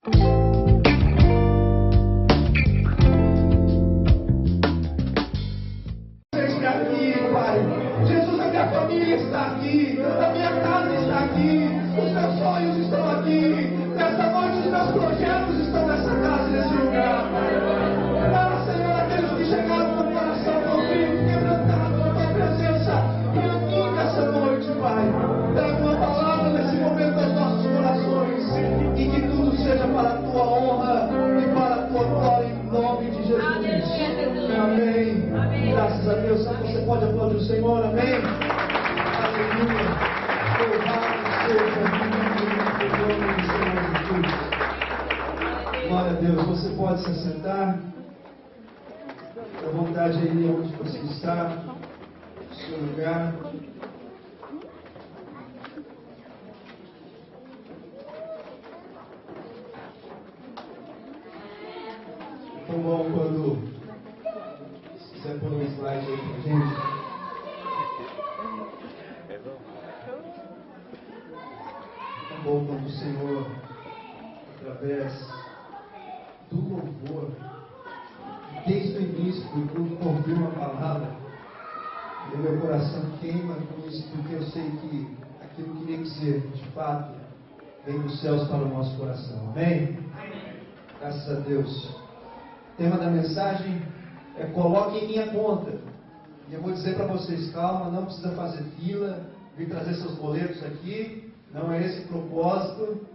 Jesus, a minha família está aqui, a minha casa está aqui, os meus sonhos estão aqui, nessa noite os meus projetos estão nessa casa, nesse lugar. Para, Senhor, aqueles que chegaram com o coração contrito, quebrantado na tua presença, reunindo nessa noite, Pai. Traga uma palavra nesse momento aos nossos corações, e que tudo seja para a tua honra e para a tua glória, em nome de Jesus. Amém. Amém. Graças a Deus. Você pode aplaudir o Senhor. Amém. Aleluia. Louvado seja o nome do Senhor Jesus. Glória a Deus. Você pode se assentar. Fique à vontade aí onde você está, no seu lugar. Tão bom quando... Se quiser pôr um slide aí pra gente. É bom quando o Senhor, através do louvor, desde o início do culto, ouviu uma palavra, e o meu coração queima com isso, porque eu sei que aquilo que tem que ser, de fato, vem dos céus para o nosso coração. Amém? Graças a Deus. O tema da mensagem é: coloque em minha conta. E eu vou dizer para vocês, calma, não precisa fazer fila, vir trazer seus boletos aqui, não é esse o propósito.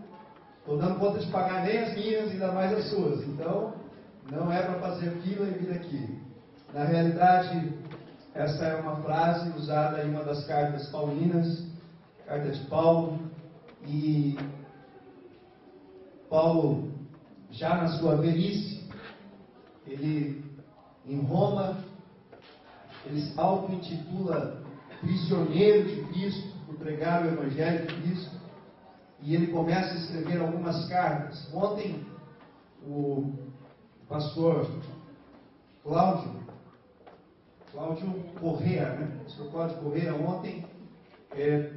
Estou dando conta de pagar nem as minhas, ainda mais as suas. Então, não é para fazer fila e vir aqui. Na realidade, essa é uma frase usada em uma das cartas paulinas, carta de Paulo, e Paulo, já na sua velhice, ele, em Roma, ele se auto-intitula prisioneiro de Cristo, por pregar o Evangelho de Cristo, e ele começa a escrever algumas cartas. Ontem, o pastor Cláudio Correa, né? O pastor Cláudio Correa, ontem,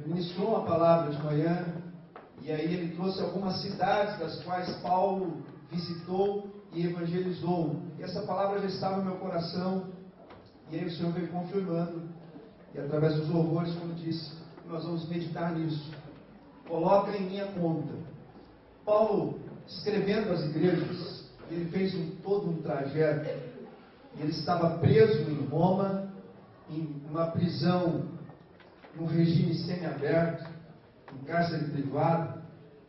ministrou uma palavra de manhã, e aí ele trouxe algumas cidades das quais Paulo visitou e evangelizou. E essa palavra já estava no meu coração, e aí o Senhor veio confirmando, e através dos louvores, como disse, nós vamos meditar nisso. Coloca em minha conta. Paulo, escrevendo às igrejas, ele fez todo um trajeto, e ele estava preso em Roma, em uma prisão, num regime semiaberto, em cárcere privado,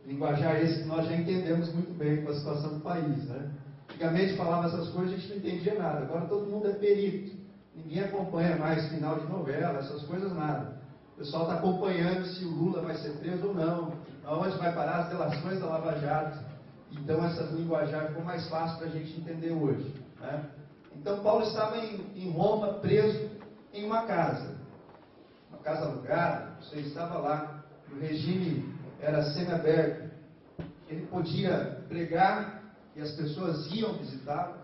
linguajar esse que nós já entendemos muito bem com a situação do país, né? Antigamente falava essas coisas, a gente não entendia nada. Agora todo mundo é perito. Ninguém acompanha mais final de novela, essas coisas, nada. O pessoal está acompanhando se o Lula vai ser preso ou não, aonde vai parar as delações da Lava Jato. Então essa linguajar ficou mais fácil para a gente entender hoje, né? Então Paulo estava em Roma, preso em uma casa alugada. Você estava lá, o regime era semiaberto. Ele podia pregar, e as pessoas iam visitá-lo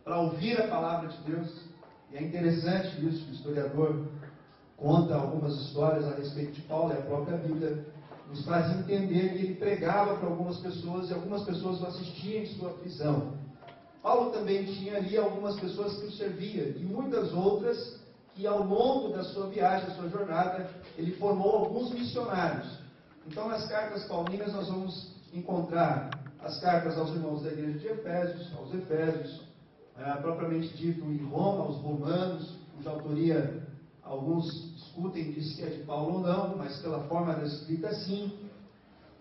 para ouvir a palavra de Deus. E é interessante isso, que o historiador conta algumas histórias a respeito de Paulo, e a própria Bíblia nos faz entender que ele pregava para algumas pessoas, e algumas pessoas o assistiam em sua prisão. Paulo também tinha ali algumas pessoas que o serviam, e muitas outras que ao longo da sua viagem, da sua jornada, ele formou alguns missionários. Então nas cartas paulinas nós vamos encontrar as cartas aos irmãos da igreja de Efésios, aos Efésios, propriamente dito em Roma, aos romanos, cuja autoria alguns discutem, diz que é de Paulo ou não, mas pela forma da escrita sim,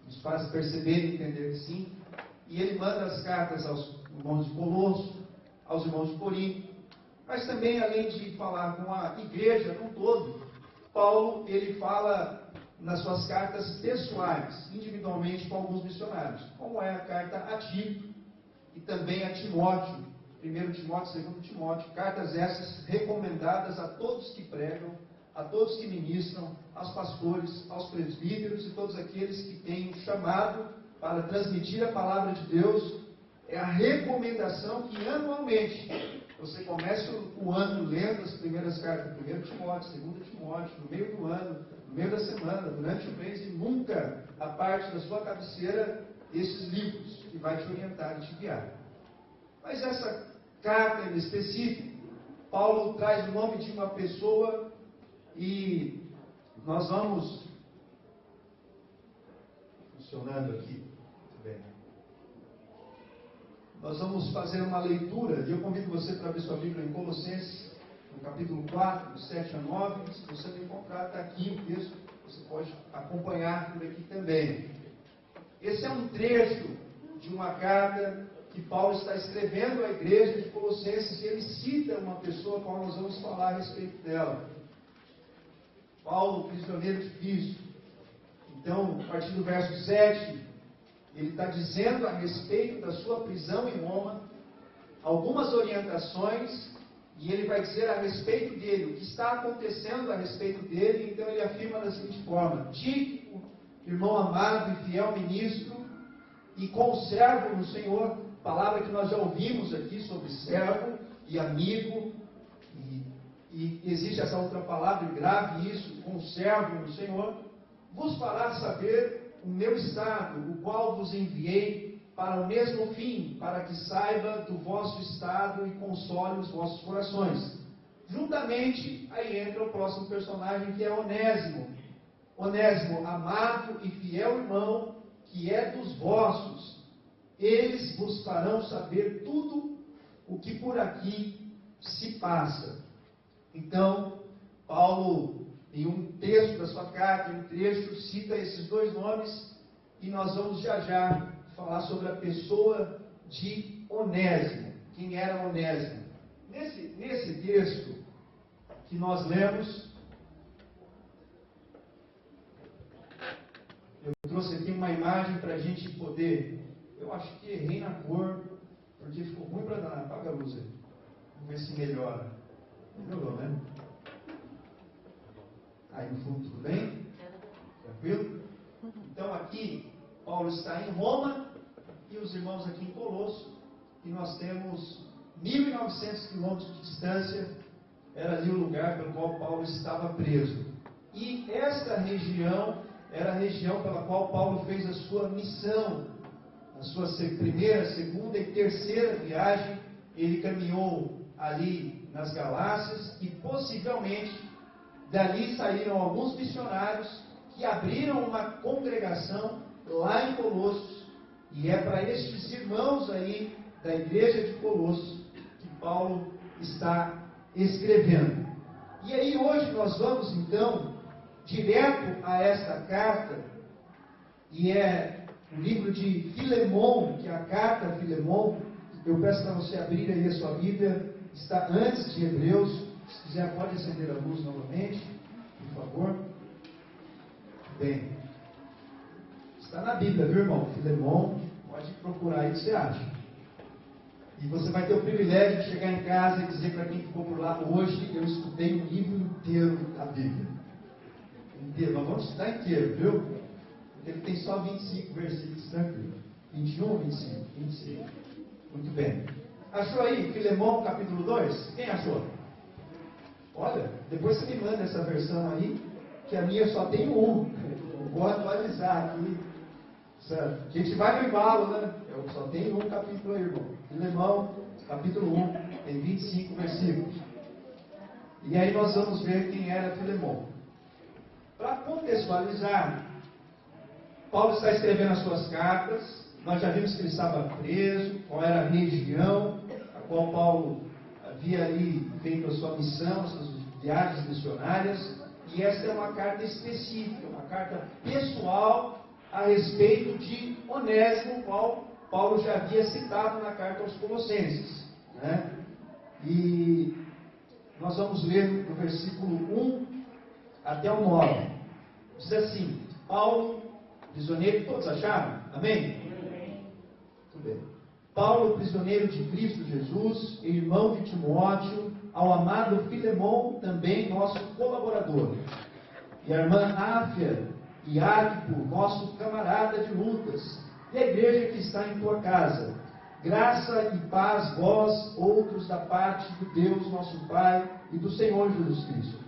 nos faz perceber e entender que sim. E ele manda as cartas aos irmãos de Colosso, aos irmãos de Corinto, mas também, além de falar com a igreja no todo, Paulo, ele fala nas suas cartas pessoais, individualmente com alguns missionários, como é a carta a Tito e também a Timóteo, 1 Timóteo, 2 Timóteo, cartas essas recomendadas a todos que pregam, a todos que ministram, aos pastores, aos presbíteros e todos aqueles que têm chamado para transmitir a palavra de Deus. É a recomendação que anualmente você comece o ano lendo as primeiras cartas, 1 Timóteo, 2 Timóteo, no meio do ano, no meio da semana, durante o mês, e nunca a parte da sua cabeceira esses livros que vai te orientar e te guiar. Mas essa carta em específico, Paulo traz o nome de uma pessoa e nós vamos funcionando aqui, muito bem. Nós vamos fazer uma leitura e eu convido você para abrir sua Bíblia em Colossenses, no capítulo 4, do 7 a 9. Se você não encontrar, está aqui o texto, você pode acompanhar por aqui também. Esse é um trecho de uma carta que Paulo está escrevendo à igreja de Colossenses, e ele cita uma pessoa a qual nós vamos falar a respeito dela. Paulo, prisioneiro de Cristo. Então, a partir do verso 7, ele está dizendo a respeito da sua prisão em Roma, algumas orientações, e ele vai dizer a respeito dele, o que está acontecendo a respeito dele. Então ele afirma da seguinte forma: Tíquico, irmão amado e fiel ministro, e conservo no Senhor, palavra que nós já ouvimos aqui sobre servo e amigo, e existe essa outra palavra, grave isso, conservo no Senhor, vos fará saber o meu estado, o qual vos enviei para o mesmo fim, para que saiba do vosso estado e console os vossos corações. Juntamente, aí entra o próximo personagem, que é Onésimo. Onésimo, amado e fiel irmão, que é dos vossos. Eles vos farão saber tudo o que por aqui se passa. Então, Paulo, em um texto da sua carta, em um trecho, cita esses dois nomes, e nós vamos já falar sobre a pessoa de Onésimo. Quem era Onésimo? Nesse texto que nós lemos, eu trouxe aqui uma imagem para a gente poder. Eu acho que errei na cor, porque ficou ruim para dar. Apaga a luz aí. Vamos ver se melhora. Melhorou, né? Aí no fundo, tudo bem? Tranquilo? Então aqui, Paulo está em Roma e os irmãos aqui em Colosso, e nós temos 1.900 quilômetros de distância. Era ali o lugar pelo qual Paulo estava preso. E esta região era a região pela qual Paulo fez a sua missão. Na sua primeira, segunda e terceira viagem, ele caminhou ali nas Galácias, e possivelmente dali saíram alguns missionários que abriram uma congregação lá em Colossos, e é para estes irmãos aí da igreja de Colossos que Paulo está escrevendo. E aí hoje nós vamos então direto a esta carta, e é o livro de Filemon, que é a carta a Filemon. Eu peço para você abrir aí a sua Bíblia, está antes de Hebreus. Se quiser pode acender a luz novamente, por favor. Bem, está na Bíblia, viu, irmão? Filemon, pode procurar aí o que você acha. E você vai ter o privilégio de chegar em casa e dizer para quem ficou por lá: hoje eu estudei um livro inteiro da Bíblia. Inteiro, nós vamos estudar inteiro, viu? Porque ele tem só 25 versículos, tranquilo. 21, 25, 25. Muito bem. Achou aí Filemon capítulo 2? Quem achou? Olha, depois você me manda essa versão aí, que a minha só tem um. Eu vou atualizar aqui. Certo? A gente vai no embalo, né? Eu só tenho um capítulo aí, irmão. Filemão, capítulo 1, tem 25 versículos. E aí nós vamos ver quem era Filemon. Para contextualizar, Paulo está escrevendo as suas cartas. Nós já vimos que ele estava preso, qual era a região a qual Paulo havia ali feito a sua missão, as suas viagens missionárias. E esta é uma carta específica, uma carta pessoal a respeito de Onésimo, qual Paulo já havia citado na carta aos Colossenses, né? E nós vamos ler do versículo 1 até o 9. Diz assim: Paulo, prisioneiro, todos acharam? Amém? Tudo bem. Paulo, prisioneiro de Cristo Jesus, irmão de Timóteo, ao amado Filemon, também nosso colaborador, e a irmã Áfia e Arquipo, nosso camarada de lutas, e a igreja que está em tua casa. Graça e paz vós, outros, da parte do Deus nosso Pai e do Senhor Jesus Cristo.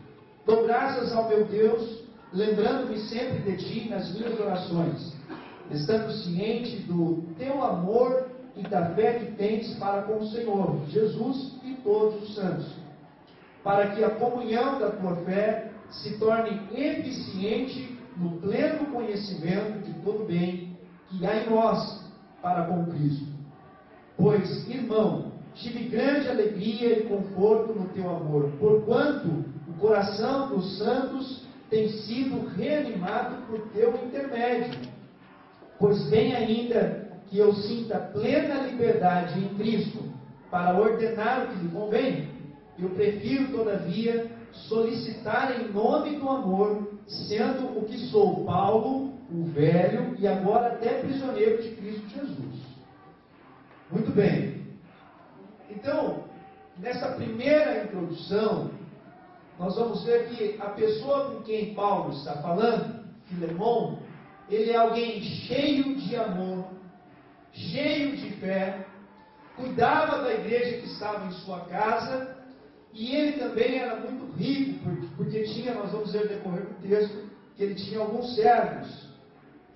Dou graças ao meu Deus, lembrando-me sempre de ti nas minhas orações, estando ciente do teu amor e da fé que tens para com o Senhor, Jesus e todos os santos, para que a comunhão da tua fé se torne eficiente no pleno conhecimento de todo bem que há em nós para com Cristo. Pois, irmão, tive grande alegria e conforto no teu amor, porquanto o coração dos santos tem sido reanimado por teu intermédio. Pois bem ainda que eu sinta plena liberdade em Cristo para ordenar o que lhe convém, eu prefiro, todavia, solicitar em nome do amor, sendo o que sou, Paulo, o velho, e agora até prisioneiro de Cristo Jesus. Muito bem. Então, nessa primeira introdução, nós vamos ver que a pessoa com quem Paulo está falando, Filemão, ele é alguém cheio de amor, cheio de fé, cuidava da igreja que estava em sua casa, e ele também era muito rico, porque tinha, nós vamos ver no decorrer do texto, que ele tinha alguns servos.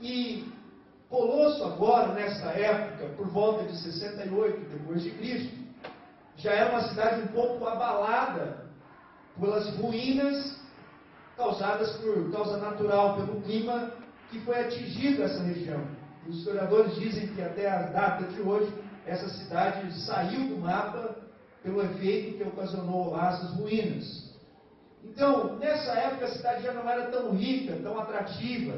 E Colosso agora, nessa época, por volta de 68 depois de Cristo, já era uma cidade um pouco abalada pelas ruínas causadas por causa natural, pelo clima que foi atingido essa região. Os historiadores dizem que até a data de hoje, essa cidade saiu do mapa pelo efeito que ocasionou lá essas ruínas. Então, nessa época a cidade já não era tão rica, tão atrativa,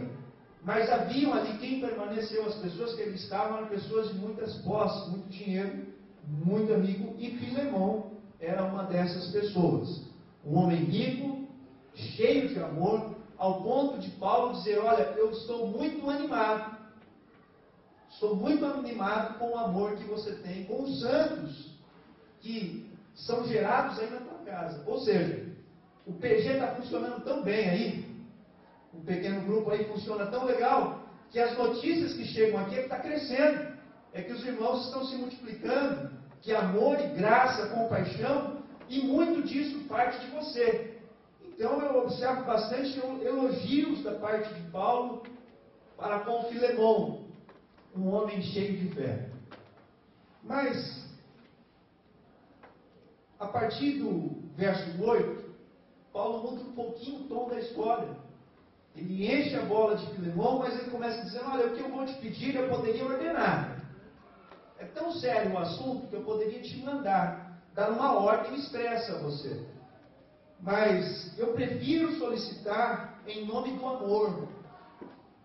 mas haviam ali quem permaneceu, as pessoas que ali estavam eram pessoas de muitas posses, muito dinheiro, muito amigo, e Filemão era uma dessas pessoas. Um homem rico, cheio de amor, ao ponto de Paulo dizer: olha, eu estou muito animado com o amor que você tem com os santos que são gerados aí na tua casa. Ou seja, o PG está funcionando tão bem aí, o pequeno grupo aí funciona tão legal, que as notícias que chegam aqui é que está crescendo, é que os irmãos estão se multiplicando, que amor e graça, compaixão, e muito disso parte de você. Então eu observo bastante elogios da parte de Paulo para com Filemão, um homem cheio de fé. Mas, a partir do verso 8, Paulo muda um pouquinho o tom da história. Ele enche a bola de Filemão, mas ele começa dizendo: olha, o que eu vou te pedir eu poderia ordenar. É tão sério o assunto que eu poderia te mandar, dar uma ordem expressa a você. Mas eu prefiro solicitar em nome do amor.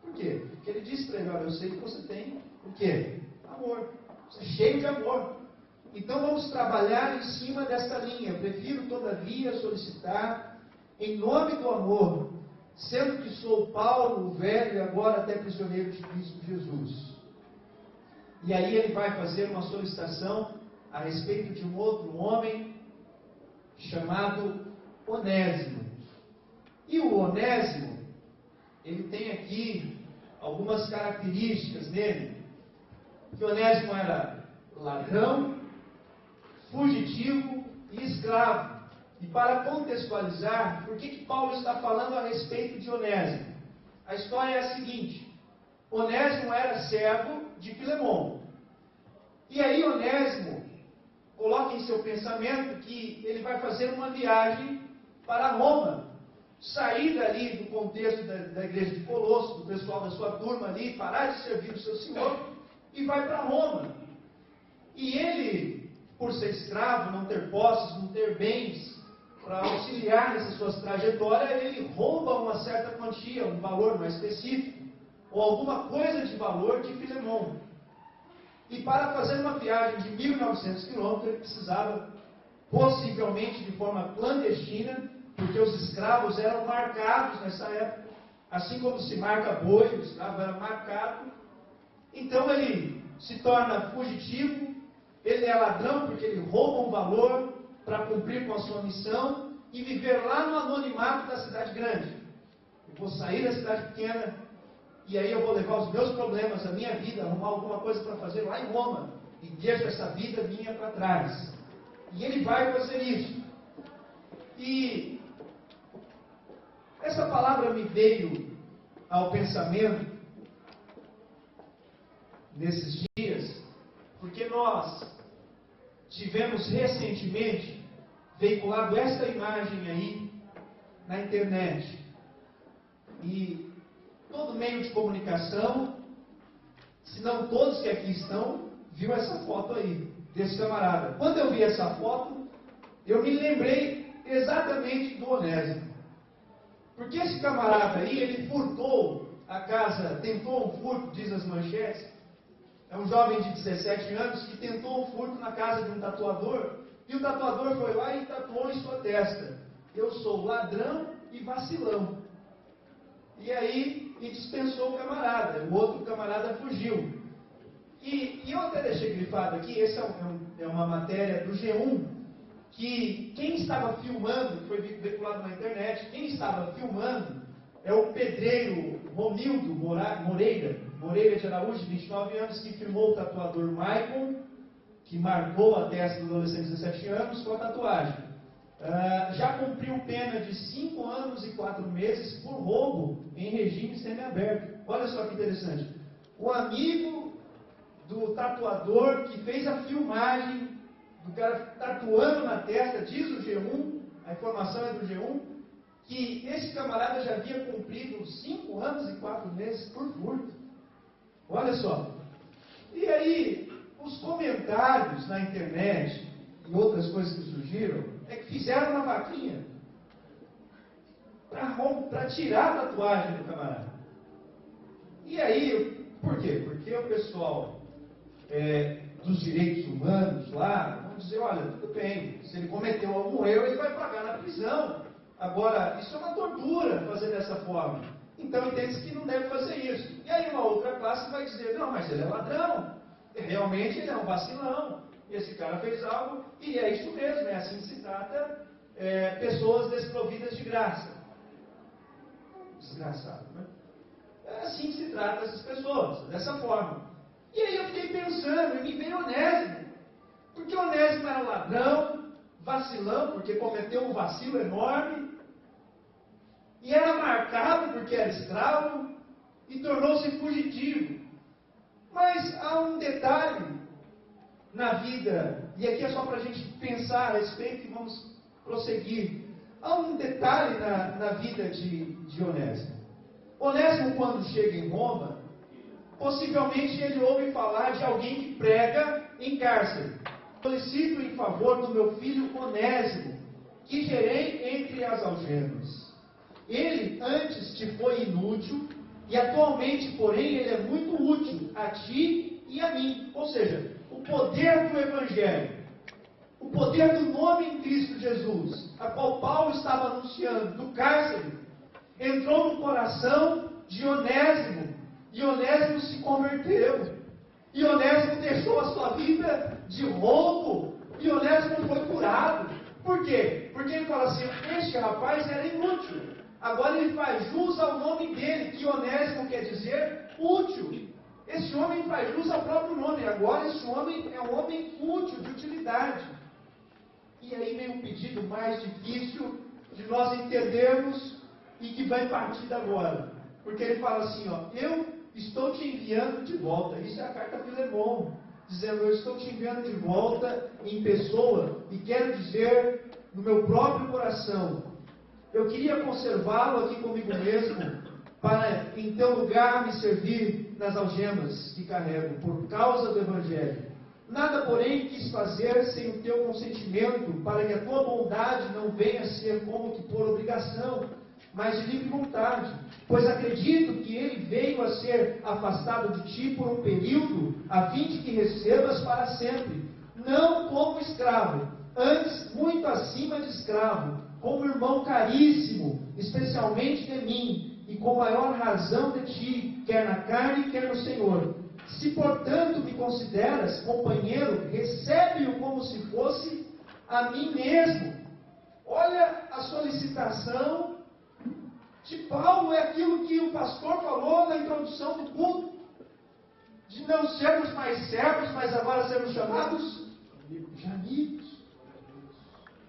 Por quê? Porque ele disse para ele: olha, eu sei que você tem o quê? Amor. Você é cheio de amor. Então vamos trabalhar em cima desta linha. Eu prefiro, todavia, solicitar em nome do amor, sendo que sou Paulo, o velho, e agora até prisioneiro de Cristo Jesus. E aí ele vai fazer uma solicitação a respeito de um outro homem chamado Onésimo. E o Onésimo, ele tem aqui algumas características nele. Que Onésimo era ladrão, fugitivo e escravo. E para contextualizar, por que Paulo está falando a respeito de Onésimo? A história é a seguinte: Onésimo era servo de Filemão. E aí Onésimo coloca em seu pensamento que ele vai fazer uma viagem para Roma, sair dali do contexto da igreja de Colosso, do pessoal da sua turma ali, parar de servir o seu senhor, e vai para Roma. E ele, por ser escravo, não ter posses, não ter bens para auxiliar nessas suas trajetórias, ele rouba uma certa quantia, um valor mais específico, ou alguma coisa de valor de Filemão. E para fazer uma viagem de 1.900 quilômetros, ele precisava, possivelmente de forma clandestina, porque os escravos eram marcados nessa época, assim como se marca boi, o escravo era marcado. Então ele se torna fugitivo, ele é ladrão porque ele rouba um valor para cumprir com a sua missão e viver lá no anonimato da cidade grande. Eu vou sair da cidade pequena e aí eu vou levar os meus problemas, a minha vida, arrumar alguma coisa para fazer lá em Roma e deixo essa vida minha para trás. E ele vai fazer isso. E essa palavra me veio ao pensamento nesses dias, porque nós tivemos recentemente veiculado esta imagem aí na internet. E todo meio de comunicação, se não todos que aqui estão, viu essa foto aí, desse camarada. Quando eu vi essa foto, eu me lembrei exatamente do Onésimo. Porque esse camarada aí, ele furtou a casa, tentou um furto, diz as manchetes. É um jovem de 17 anos que tentou um furto na casa de um tatuador, e o tatuador foi lá e tatuou em sua testa: eu sou ladrão e vacilão. E aí, e dispensou o camarada. O outro camarada fugiu. E eu até deixei grifado aqui, essa é uma matéria do G1, que quem estava filmando, foi veiculado na internet, quem estava filmando é o pedreiro Romildo Moreira de Araújo, de 29 anos, que filmou o tatuador Michael, que marcou a testa do adolescente de 17 anos com a tatuagem. Já cumpriu pena de 5 anos e 4 meses por roubo em regime semiaberto. Olha só que interessante. O amigo do tatuador que fez a filmagem do cara tatuando na testa, diz o G1, a informação é do G1, que esse camarada já havia cumprido 5 anos e 4 meses por furto. Olha só. E aí, os comentários na internet e outras coisas que surgiram, é que fizeram uma vaquinha para tirar a tatuagem do camarada. E aí, por quê? Porque o pessoal dos direitos humanos lá vão dizer: olha, tudo bem, se ele cometeu algum erro, ele vai pagar na prisão. Agora, isso é uma tortura fazer dessa forma. Então entende-se que não deve fazer isso. E aí uma outra classe vai dizer: não, mas ele é ladrão. Realmente ele é um vacilão. Esse cara fez algo, e é isso mesmo, é assim que se trata pessoas desprovidas de graça. Desgraçado, né? É assim que se trata essas pessoas, dessa forma. E aí eu fiquei pensando, e me veio Onésimo. Porque Onésimo era ladrão, vacilão, porque cometeu um vacilo enorme, e era marcado porque era escravo, e tornou-se fugitivo. Mas há um detalhe na vida, e aqui é só para a gente pensar a respeito e vamos prosseguir. Há um detalhe na vida de Onésimo. Onésimo, quando chega em Roma, possivelmente ele ouve falar de alguém que prega em cárcere. Solicito em favor do meu filho Onésimo, que gerei entre as algemas. Ele antes te foi inútil, e atualmente, porém, ele é muito útil a ti e a mim. Ou seja, o poder do Evangelho, o poder do nome em Cristo Jesus, a qual Paulo estava anunciando do cárcere, entrou no coração de Onésimo, e Onésimo se converteu, e Onésimo deixou a sua vida de roubo, e Onésimo foi curado. Por quê? Porque ele fala assim: este rapaz era inútil, agora ele faz jus ao nome dele, que Onésimo quer dizer útil. Esse homem faz jus ao próprio nome, agora esse homem é um homem útil, de utilidade. E aí vem um pedido mais difícil de nós entendermos e que vai partir de agora. Porque ele fala assim: ó, eu estou te enviando de volta. Isso é a carta a Filemon, dizendo: eu estou te enviando de volta em pessoa, e quero dizer no meu próprio coração, eu queria conservá-lo aqui comigo mesmo, para em teu lugar me servir nas algemas que carrego, por causa do Evangelho. Nada, porém, quis fazer sem o teu consentimento, para que a tua bondade não venha a ser como que por obrigação, mas de livre vontade. Pois acredito que ele veio a ser afastado de ti por um período, a fim de que recebas para sempre, não como escravo, antes muito acima de escravo, como irmão caríssimo, especialmente de mim, e com maior razão de ti, quer na carne, quer no Senhor. Se, portanto, me consideras companheiro, recebe-o como se fosse a mim mesmo. Olha a solicitação de Paulo, é aquilo que o pastor falou na introdução do culto, de não sermos mais servos, mas agora sermos chamados de amigos.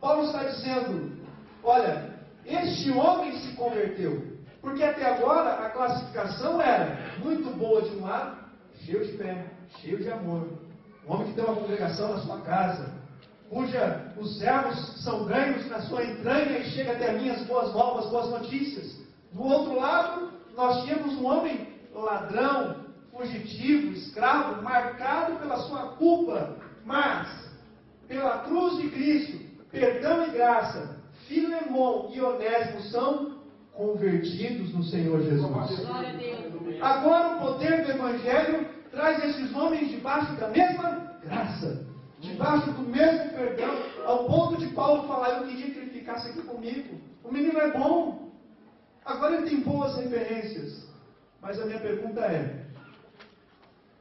Paulo está dizendo: olha, este homem se converteu, porque até agora a classificação era muito boa de um lado cheio de fé, cheio de amor, um homem que tem uma congregação na sua casa, cuja os servos são ganhos na sua entranha e chega até mim as boas novas, boas notícias. Do outro lado, nós tínhamos um homem ladrão, fugitivo, escravo, marcado pela sua culpa, mas, pela cruz de Cristo, perdão e graça, Filemão e Onésimo são convertidos no Senhor Jesus. Agora o poder do Evangelho traz esses homens debaixo da mesma graça, debaixo do mesmo perdão, ao ponto de Paulo falar: eu queria que ele ficasse aqui comigo. O menino é bom, agora ele tem boas referências. Mas a minha pergunta é: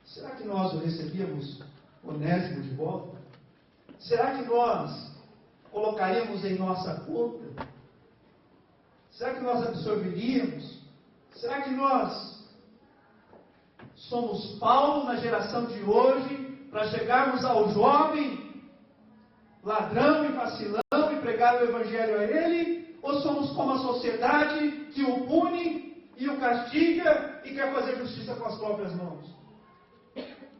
será que nós o recebíamos Onésimo de volta? Será que nós colocaríamos em nossa conta? Será que nós absorveríamos? Será que nós somos Paulo na geração de hoje, para chegarmos ao jovem ladrão e vacilão e pregar o Evangelho a ele? Ou somos como a sociedade que o pune e o castiga e quer fazer justiça com as próprias mãos?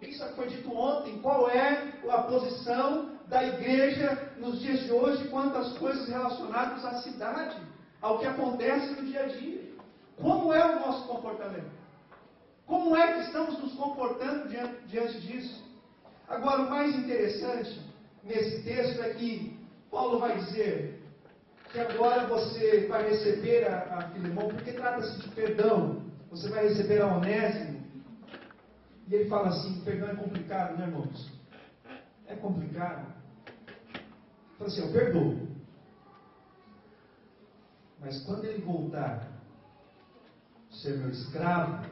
Isso foi dito ontem. Qual é a posição da igreja nos dias de hoje quanto às coisas relacionadas à cidade, ao que acontece no dia a dia? Como é o nosso comportamento? Como é que estamos nos comportando diante disso? Agora, o mais interessante nesse texto é que Paulo vai dizer que agora você vai receber a Filemão, porque trata-se de perdão. Você vai receber a Onésimo. E ele fala assim: perdão é complicado, né, irmãos? É complicado. Ele fala assim: eu perdoo. Mas quando ele voltar a ser meu escravo,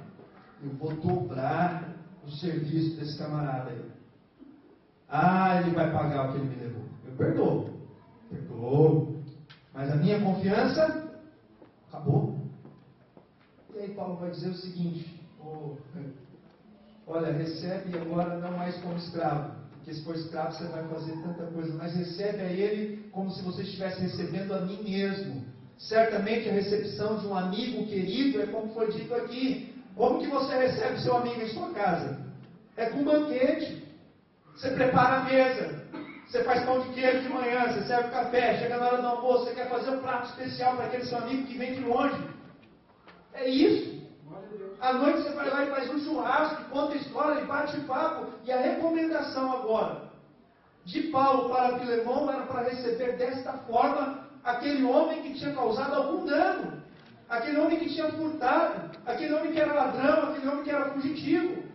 eu vou dobrar o serviço desse camarada aí. Ele vai pagar o que ele me levou. Eu perdoo. Mas a minha confiança acabou. E aí Paulo vai dizer o seguinte: olha, recebe agora não mais como escravo, porque se for escravo você vai fazer tanta coisa, mas recebe a ele como se você estivesse recebendo a mim mesmo. Certamente a recepção de um amigo querido é como foi dito aqui. Como que você recebe seu amigo em sua casa? É com banquete. Você prepara a mesa, você faz pão de queijo de manhã, você serve café, chega na hora do almoço, você quer fazer um prato especial para aquele seu amigo que vem de longe. É isso. À noite você vai lá e faz um churrasco, conta história e bate papo. E a recomendação agora de Paulo para Filemão era para receber desta forma aquele homem que tinha causado algum dano, aquele homem que tinha furtado, aquele homem que era ladrão, aquele homem que era fugitivo.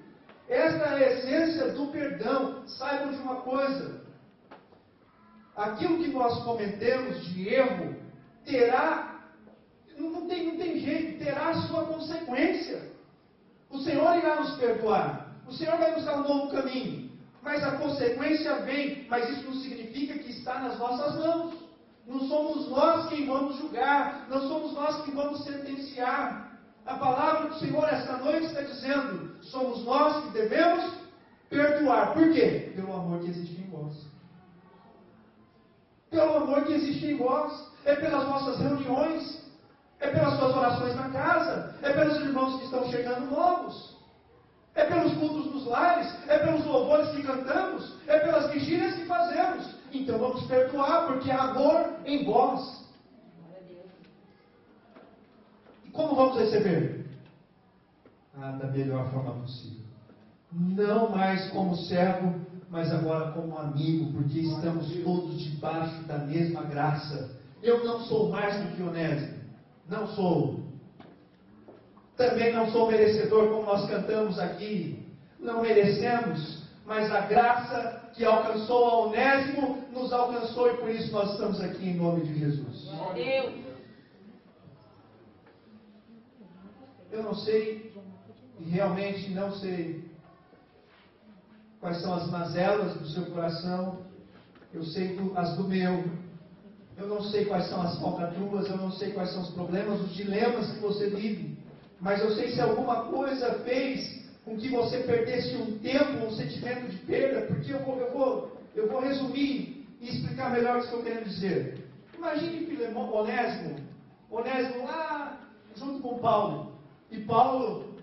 Esta é a essência do perdão. Saibam de uma coisa: aquilo que nós cometemos de erro terá, não tem jeito, terá a sua consequência. O Senhor irá nos perdoar, o Senhor vai nos dar um novo caminho, mas a consequência vem. Mas isso não significa que está nas nossas mãos. Não somos nós quem vamos julgar, não somos nós quem vamos sentenciar. A palavra do Senhor esta noite está dizendo: somos nós que devemos perdoar. Por quê? Pelo amor que existe em vós. Pelo amor que existe em vós. É pelas nossas reuniões, é pelas suas orações na casa, é pelos irmãos que estão chegando novos, é pelos cultos dos lares, é pelos louvores que cantamos, é pelas vigílias que fazemos. Então vamos perdoar, porque há amor em vós. E como vamos receber? Da melhor forma possível. Não mais como servo, mas agora como amigo, porque estamos todos debaixo da mesma graça. Eu não sou mais do que Onésimo. Não sou. Também não sou merecedor, como nós cantamos aqui. Não merecemos, mas a graça que alcançou a Onésimo nos alcançou, e por isso nós estamos aqui em nome de Jesus. Eu não sei, e realmente não sei, quais são as mazelas do seu coração. Eu sei as do meu. Eu não sei quais são as falcatruas, eu não sei quais são os problemas, os dilemas que você vive. Mas eu sei se alguma coisa fez com que você perdesse um tempo, um sentimento de perda, porque eu vou resumir e explicar melhor o que estou querendo dizer. Imagine Filemão, Onésimo lá junto com Paulo. E Paulo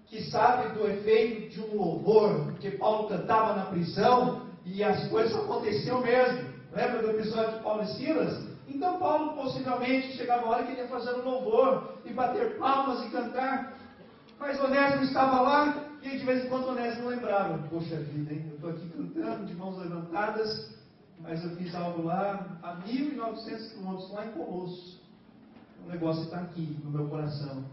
que sabe do efeito de um louvor, porque Paulo cantava na prisão e as coisas aconteciam mesmo. Lembra do episódio de Paulo e Silas? Então Paulo possivelmente chegava a hora que ele ia fazer um louvor e bater palmas e cantar. Mas Onésimo estava lá e de vez em quando Onésimo lembrava: poxa vida, hein? Eu estou aqui cantando de mãos levantadas, mas eu fiz algo lá a 1.900 quilômetros, lá em Colosso. O negócio está aqui no meu coração.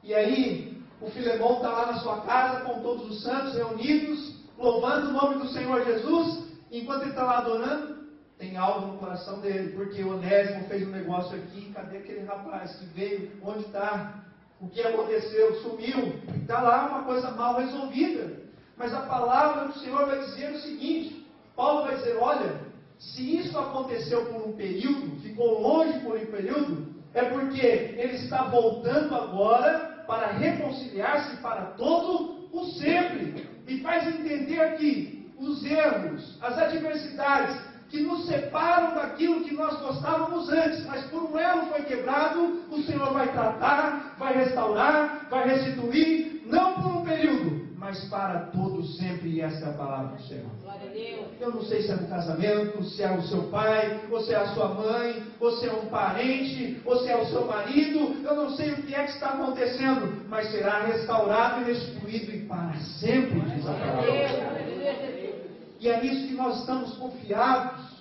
E aí, o Filemão está lá na sua casa com todos os santos reunidos, louvando o nome do Senhor Jesus. Enquanto ele está lá adorando, tem algo no coração dele, porque Onésimo fez um negócio aqui. Cadê aquele rapaz que veio? Onde está? O que aconteceu? Sumiu. Está lá uma coisa mal resolvida. Mas a palavra do Senhor vai dizer o seguinte: Paulo vai dizer: olha, se isso aconteceu por um período, ficou longe por um período, é porque ele está voltando agora para reconciliar-se para todo o sempre. E faz entender que os erros, as adversidades que nos separam daquilo que nós gostávamos antes, mas por um elo foi quebrado, o Senhor vai tratar, vai restaurar, vai restituir, não por um período, mas para todo sempre. E essa é a palavra do Senhor. Glória a Deus. Eu não sei se é no casamento, se é o seu pai, ou se é a sua mãe, ou se é um parente, ou se é o seu marido. Eu não sei o que é que está acontecendo, mas será restaurado e restituído e para sempre, diz a palavra do Senhor. E é nisso que nós estamos confiados.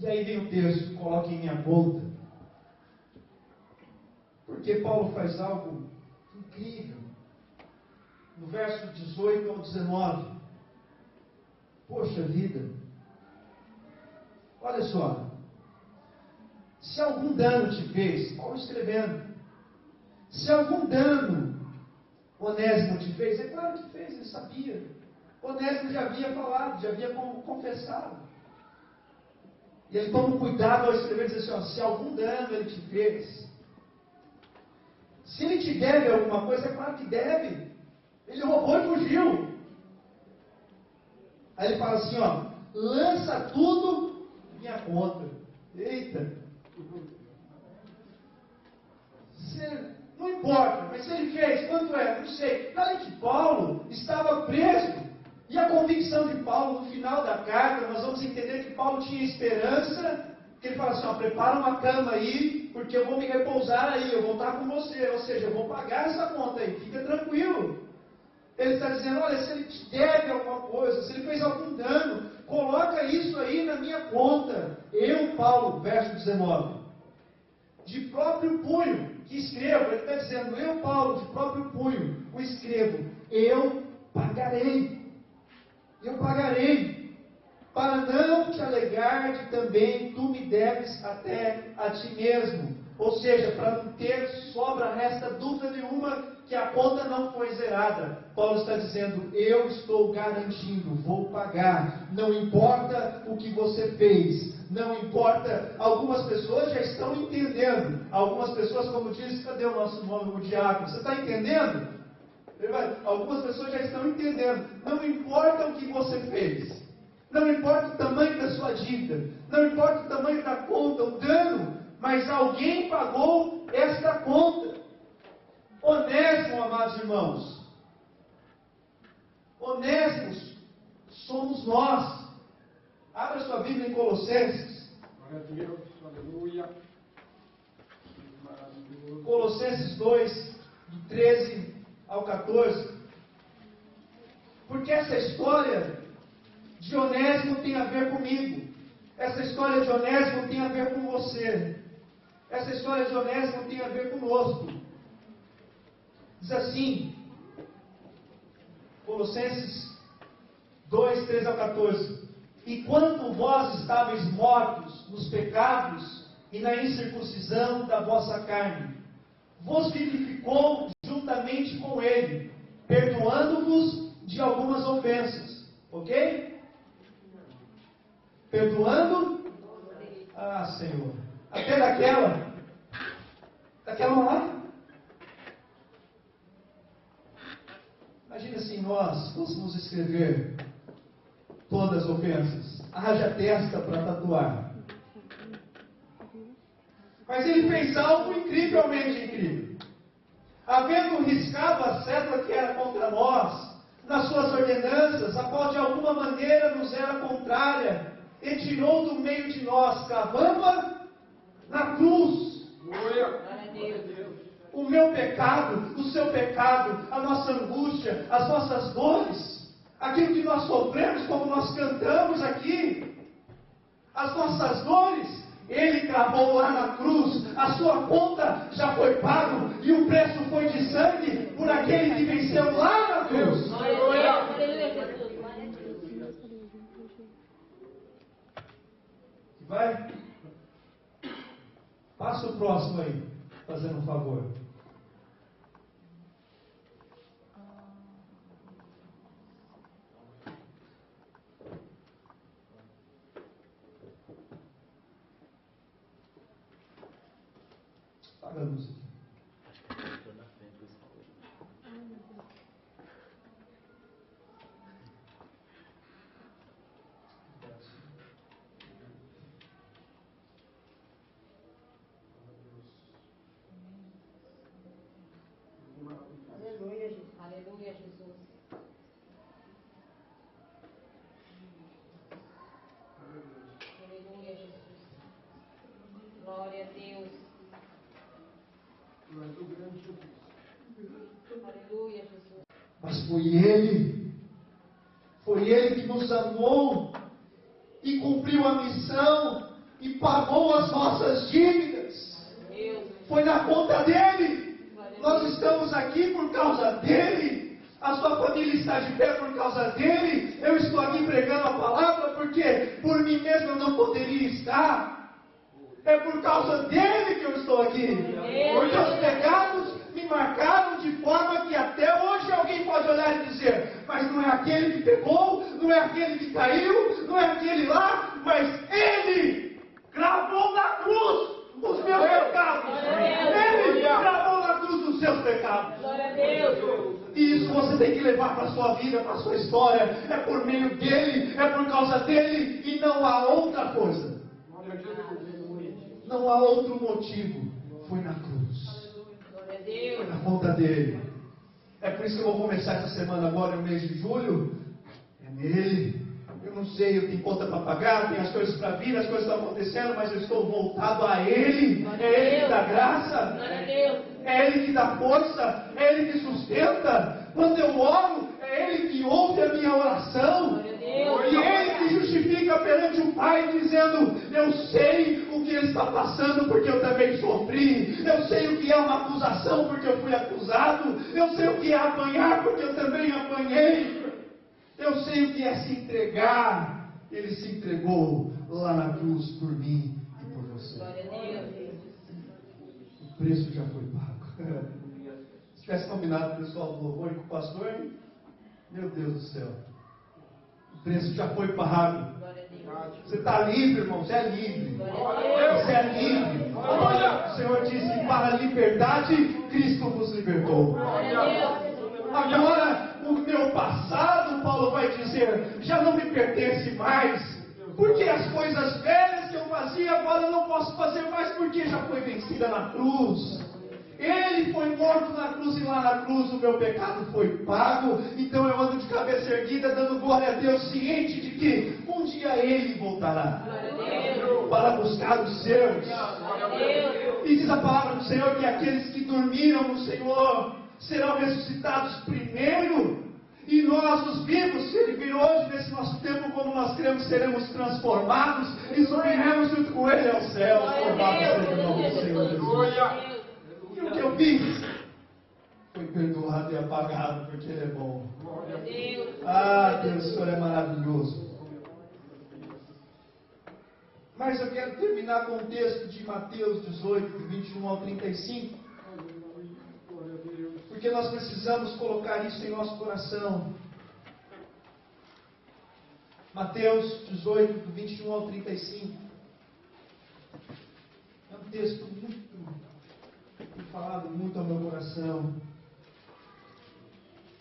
E aí vem o texto, coloque em minha bolsa. Porque Paulo faz algo incrível. No verso 18 ao 19. Poxa vida. Olha só. Se algum dano te fez, Paulo escrevendo. Se algum dano Onésimo te fez, é claro que fez, ele sabia. Onésimo já havia falado, já havia confessado. E ele toma cuidado ao escrever, diz assim: ó, se algum dano ele te fez, se ele te deve alguma coisa, é claro que deve. Ele roubou e fugiu. Aí ele fala assim: ó, lança tudo em minha conta. Eita! Não importa, mas se ele fez, quanto é? Não sei. Na lei de Paulo estava preso. E a convicção de Paulo, no final da carta, nós vamos entender que Paulo tinha esperança, que ele fala assim: ó, prepara uma cama aí, porque eu vou me repousar aí, eu vou estar com você, ou seja, eu vou pagar essa conta aí, fica tranquilo. Ele está dizendo: olha, se ele te deve alguma coisa, se ele fez algum dano, coloca isso aí na minha conta. Eu, Paulo, verso 19, de próprio punho, que escrevo, ele está dizendo: eu, Paulo, de próprio punho, o escrevo, eu pagarei. Eu pagarei, para não te alegar de também tu me deves até a ti mesmo. Ou seja, para não ter sobra, resta dúvida nenhuma que a conta não foi zerada. Paulo está dizendo: eu estou garantindo, vou pagar. Não importa o que você fez, não importa. Algumas pessoas já estão entendendo. Algumas pessoas, como diz, cadê o nosso nome, o diácono? Você está entendendo? Algumas pessoas já estão entendendo. Não importa o que você fez, não importa o tamanho da sua dívida, não importa o tamanho da conta, o dano, mas alguém pagou esta conta. Onésimo, amados irmãos, Onésimos somos nós. Abra sua Bíblia em Colossenses. Glória a Deus, aleluia. Colossenses 2, do 13 ao 14. Porque essa história de Onésimo tem a ver comigo. Essa história de Onésimo tem a ver com você. Essa história de Onésimo tem a ver conosco. Diz assim, Colossenses 2, 13 ao 14. E quando vós estáveis mortos nos pecados e na incircuncisão da vossa carne, vos vivificou juntamente com ele, perdoando-vos de algumas ofensas. Ok? Perdoando? Ah, Senhor. Até daquela lá. Imagina se nós fôssemos escrever todas as ofensas. Haja testa para tatuar. Mas ele fez algo incrivelmente incrível. Havendo riscado a cédula que era contra nós, nas suas ordenanças, a qual de alguma maneira nos era contrária, e tirou do meio de nós, cravando-a na cruz. O meu pecado, o seu pecado, a nossa angústia, as nossas dores, aquilo que nós sofremos, como nós cantamos aqui, as nossas dores, Ele cravou lá na cruz, a sua conta já foi pago, e o preço foi de sangue por aquele que venceu lá na cruz. Vai, passa o próximo aí, fazendo um favor. Apaga a luz aqui. Aleluia, Jesus. Aleluia, Jesus. Aleluia, Jesus. Glória a Deus. Aleluia, Jesus. Mas foi Ele que nos amou e cumpriu a missão e pagou as nossas dívidas. Foi na conta dele. Nós estamos aqui por causa dele. A sua família está de pé por causa dele. Eu estou aqui pregando a palavra porque por mim mesmo eu não poderia estar. É por causa dele que eu estou aqui. Porque os pecados me marcaram de forma que até hoje alguém pode olhar e dizer: mas não é aquele que pegou, não é aquele que caiu, não é aquele lá, mas ele gravou na cruz os meus pecados. Ele gravou na cruz os seus pecados. E isso você tem que levar para a sua vida, para a sua história. É por meio dele, é por causa dele, e não há outra coisa. Não há outro motivo. Foi na cruz. Foi na conta dele. É por isso que eu vou começar essa semana agora, no mês de julho. É nele. Eu não sei, eu tenho conta para pagar, tem as coisas para vir, as coisas estão acontecendo, mas eu estou voltado a Ele. É Ele que dá graça. É Ele que dá força. É Ele que sustenta. Quando eu oro, é Ele que ouve a minha oração. E é Ele que justifica perante o Pai, dizendo: eu sei o que Ele está passando, porque eu também sofri. Eu sei o que é uma acusação, porque eu fui acusado. Eu sei o que é apanhar, porque eu também apanhei. Eu sei o que é se entregar. Ele se entregou lá na cruz por mim e por você. O preço já foi pago. Se tivesse combinado com o pessoal do louvor e com o pastor, meu Deus do céu. O preço já foi pago. Você está livre, irmão. Você é livre. Você é livre. O Senhor disse que para a liberdade Cristo vos libertou. Agora, o meu passado, Paulo vai dizer, já não me pertence mais. Porque as coisas velhas que eu fazia, agora eu não posso fazer mais, porque já foi vencida na cruz. Ele foi morto na cruz, e lá na cruz o meu pecado foi pago. Então eu ando de cabeça erguida, dando glória a Deus, ciente de que um dia Ele voltará para buscar os seus. E diz a palavra do Senhor que aqueles que dormiram no Senhor serão ressuscitados primeiro, e nós, os vivos, se Ele vir hoje nesse nosso tempo, como nós cremos, seremos transformados e subiremos junto com Ele aos céus. Louvado seja o nome do Senhor Jesus. E o que eu fiz foi perdoado e apagado, porque Ele é bom. Ah, Deus, o Senhor é maravilhoso. Mas eu quero terminar com o texto de Mateus 18, 21 ao 35. Porque nós precisamos colocar isso em nosso coração. Mateus 18, do 21 ao 35. É um texto muito, tem falado muito ao meu coração.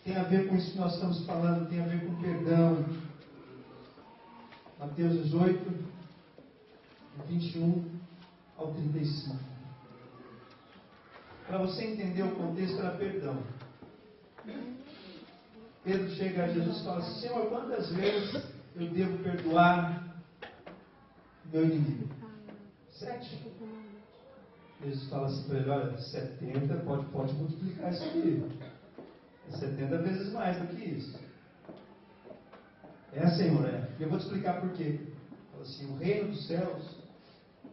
Tem a ver com isso que nós estamos falando, tem a ver com perdão. Mateus 18, do 21 ao 35. para você entender o contexto, era perdão. Pedro chega a Jesus e fala assim: Senhor, quantas vezes eu devo perdoar meu inimigo? 7. Jesus fala assim para ele: olha, 70, pode multiplicar isso aqui. É 70 vezes mais do que isso. Senhor, E eu vou te explicar por quê. Fala assim: o reino dos céus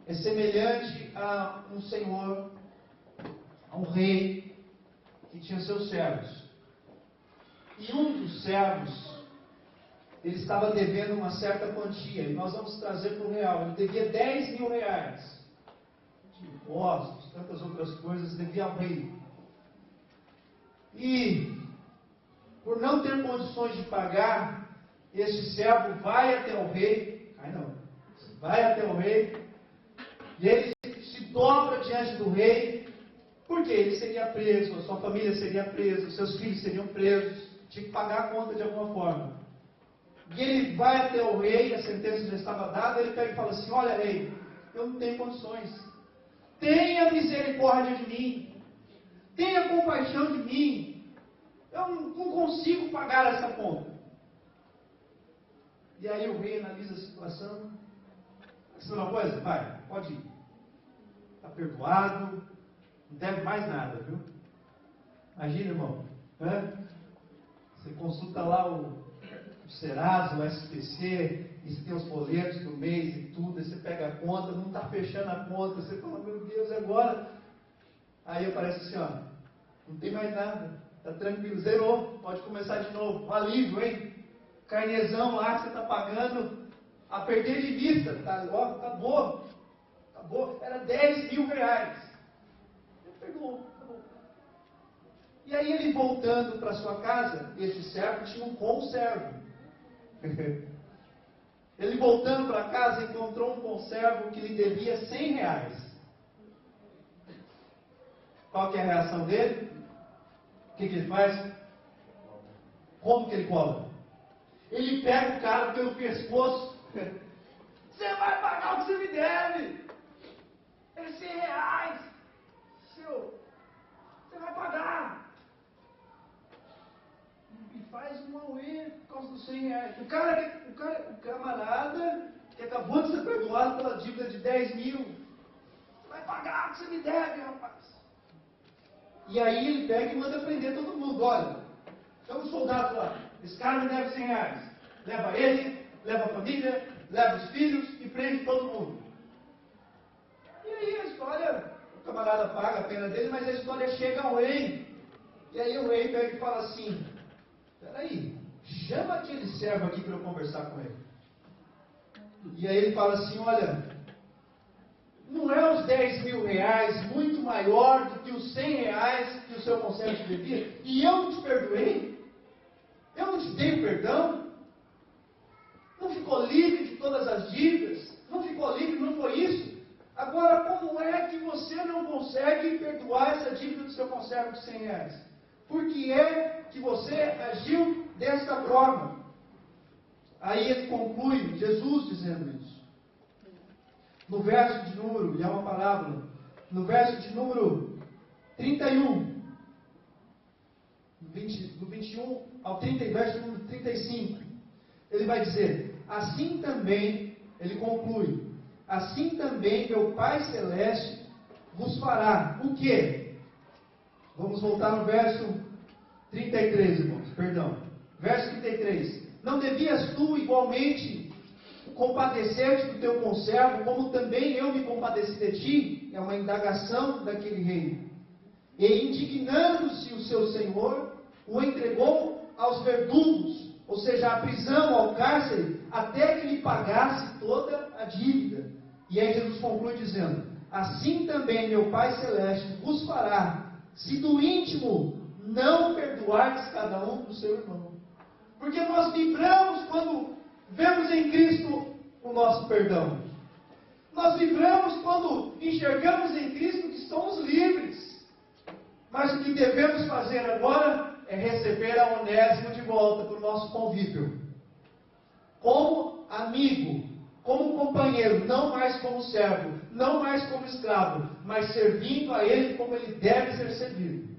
é semelhante a um senhor, a um rei que tinha seus servos. E um dos servos, ele estava devendo uma certa quantia, e nós vamos trazer para o real. Ele devia 10 mil reais. De impostos, tantas outras coisas, devia ao rei. E, por não ter condições de pagar, este servo vai até o rei. Vai até o rei. E ele se dobra diante do rei. Porque ele seria preso, a sua família seria presa, os seus filhos seriam presos. Tinha que pagar a conta de alguma forma. E ele vai até o rei, a sentença já estava dada, ele pega e fala assim: olha, rei, eu não tenho condições. Tenha misericórdia de mim. Tenha compaixão de mim. Eu não consigo pagar essa conta. E aí o rei analisa a situação. Você uma coisa? Vai, pode ir. Está perdoado. Não deve mais nada, viu? Imagina, irmão. Você consulta lá o Serasa, o SPC, e você tem os boletos do mês e tudo, aí você pega a conta, não está fechando a conta, você fala: meu Deus, agora? Aí aparece assim: ó, não tem mais nada, está tranquilo, zerou, pode começar de novo. Um alívio, hein? Carnezão lá que você está pagando a perder de vista, acabou, era 10 mil reais. Ele perdoou. E aí ele voltando para sua casa, este servo tinha um conservo. Ele voltando para casa encontrou um conservo que lhe devia 100 reais. Qual que é a reação dele? O que ele faz? Como que ele cobra? Ele pega o cara pelo pescoço. Você vai pagar o que você me deve. É 100 reais. Você vai pagar. E faz um auê por causa dos 100 reais. O camarada que acabou de ser perdoado pela dívida de 10 mil. Você vai pagar o que você me deve, rapaz. E aí ele pega e manda prender todo mundo. Olha, chama o soldado lá. Esse cara me deve 100 reais. Leva ele, leva a família, leva os filhos e prende todo mundo. E aí a história, o camarada paga a pena dele, mas a história chega ao rei. E aí o rei pega e fala assim: peraí, chama aquele servo aqui para eu conversar com ele. E aí ele fala assim: olha, não é os 10 mil reais muito maior do que os 100 reais que o seu conservo te devia? E eu não te perdoei? Eu não te dei perdão? Não ficou livre de todas as dívidas? Não ficou livre, não foi isso? Agora, como é que você não consegue perdoar essa dívida do seu conservo de 100 reais? Por que é que você agiu desta forma? Aí ele conclui, Jesus dizendo isso. No verso de número, e é uma parábola, no verso de número 31, do 21 ao 30, verso número 35, ele vai dizer: assim também, ele conclui, assim também meu Pai Celeste vos fará o quê? Vamos voltar no verso 33, irmãos, perdão. Verso 33. Não devias tu igualmente compadecer-te do teu conservo, como também eu me compadeci de ti? É uma indagação daquele rei. E indignando-se o seu senhor, o entregou aos verdugos, ou seja, à prisão, ao cárcere, até que lhe pagasse toda a dívida. E aí Jesus conclui dizendo: assim também meu Pai Celeste vos fará, se do íntimo não perdoardes cada um do seu irmão. Porque nós vibramos quando vemos em Cristo o nosso perdão. Nós vibramos quando enxergamos em Cristo que somos livres. Mas o que devemos fazer agora é receber a Onésimo de volta para o nosso convívio. Como amigo, como companheiro, não mais como servo, não mais como escravo, mas servindo a Ele como Ele deve ser servido.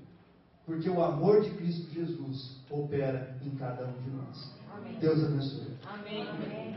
Porque o amor de Cristo Jesus opera em cada um de nós. Amém. Deus abençoe. Amém.